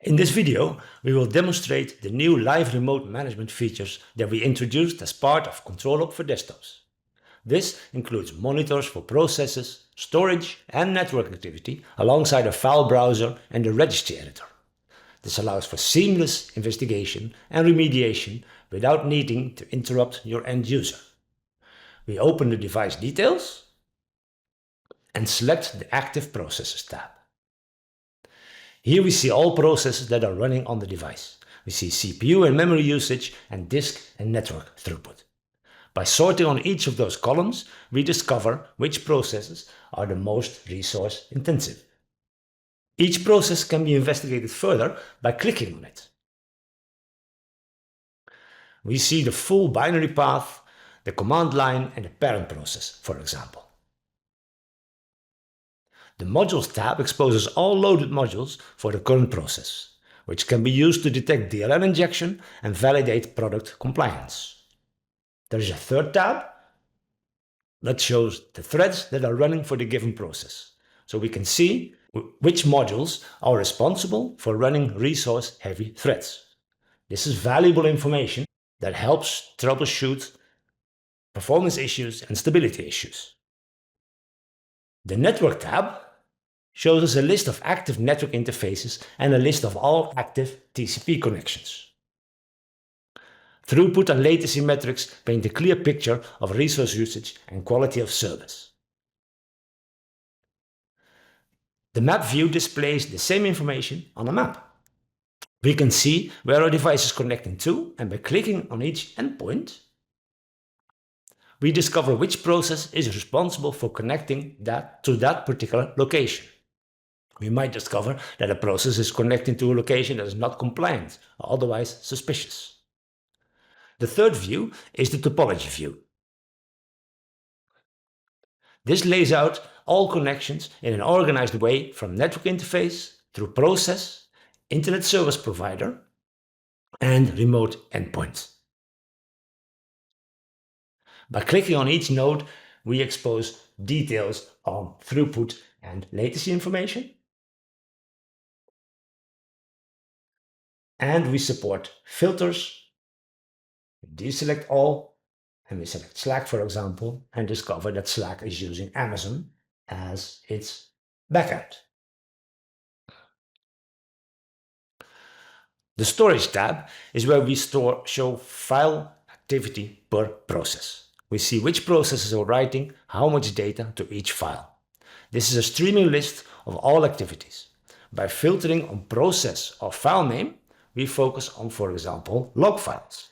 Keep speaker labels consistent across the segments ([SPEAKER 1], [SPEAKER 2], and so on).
[SPEAKER 1] In this video, we will demonstrate the new live remote management features that we introduced as part of ControlUp for desktops. This includes monitors for processes, storage and network activity alongside a file browser and a registry editor. This allows for seamless investigation and remediation without needing to interrupt your end user. We open the device details and select the Active Processes tab. Here we see all processes that are running on the device. We see CPU and memory usage and disk and network throughput. By sorting on each of those columns, we discover which processes are the most resource intensive. Each process can be investigated further by clicking on it. We see the full binary path, the command line and the parent process, for example. The Modules tab exposes all loaded modules for the current process, which can be used to detect DLL injection and validate product compliance. There is a third tab that shows the threads that are running for the given process, so we can see which modules are responsible for running resource-heavy threads. This is valuable information that helps troubleshoot performance issues and stability issues. The Network tab shows us a list of active network interfaces and a list of all active TCP connections. Throughput and latency metrics paint a clear picture of resource usage and quality of service. The map view displays the same information on a map. We can see where our device is connecting to, and by clicking on each endpoint, we discover which process is responsible for connecting to that particular location. We might discover that a process is connecting to a location that is not compliant or otherwise suspicious. The third view is the topology view. This lays out all connections in an organized way from network interface through process, internet service provider, and remote endpoint. By clicking on each node, we expose details on throughput and latency information. And we support filters. Deselect all, and we select Slack, for example, and discover that Slack is using Amazon as its backend. The Storage tab is where we show file activity per process. We see which processes are writing how much data to each file. This is a streaming list of all activities. By filtering on process or file name, we focus on, for example, log files.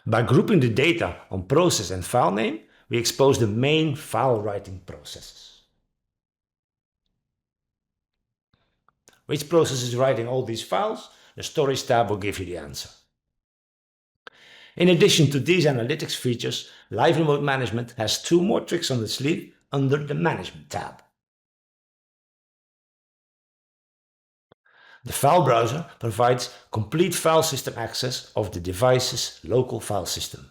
[SPEAKER 1] By grouping the data on process and file name, we expose the main file writing processes. Which process is writing all these files? The Storage tab will give you the answer. In addition to these analytics features, Live Remote Management has two more tricks on the sleeve under the Management tab. The file browser provides complete file system access of the device's local file system.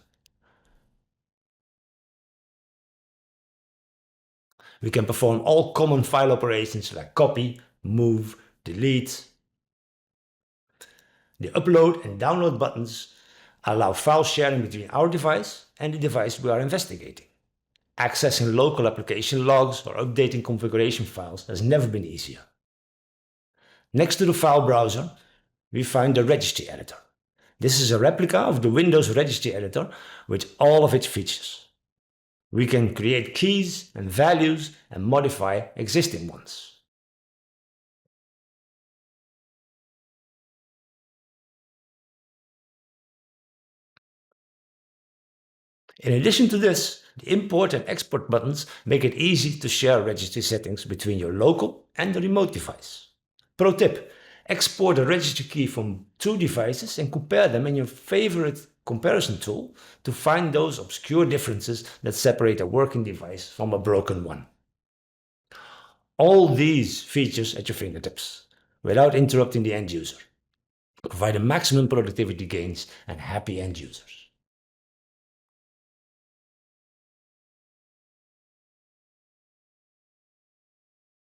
[SPEAKER 1] We can perform all common file operations like copy, move, delete. The upload and download buttons allow file sharing between our device and the device we are investigating. Accessing local application logs or updating configuration files has never been easier. Next to the file browser, we find the registry editor. This is a replica of the Windows registry editor with all of its features. We can create keys and values and modify existing ones. In addition to this, the import and export buttons make it easy to share registry settings between your local and the remote device. Pro tip: export a registry key from two devices and compare them in your favorite comparison tool to find those obscure differences that separate a working device from a broken one. All these features at your fingertips, without interrupting the end user, provide a maximum productivity gains and happy end users.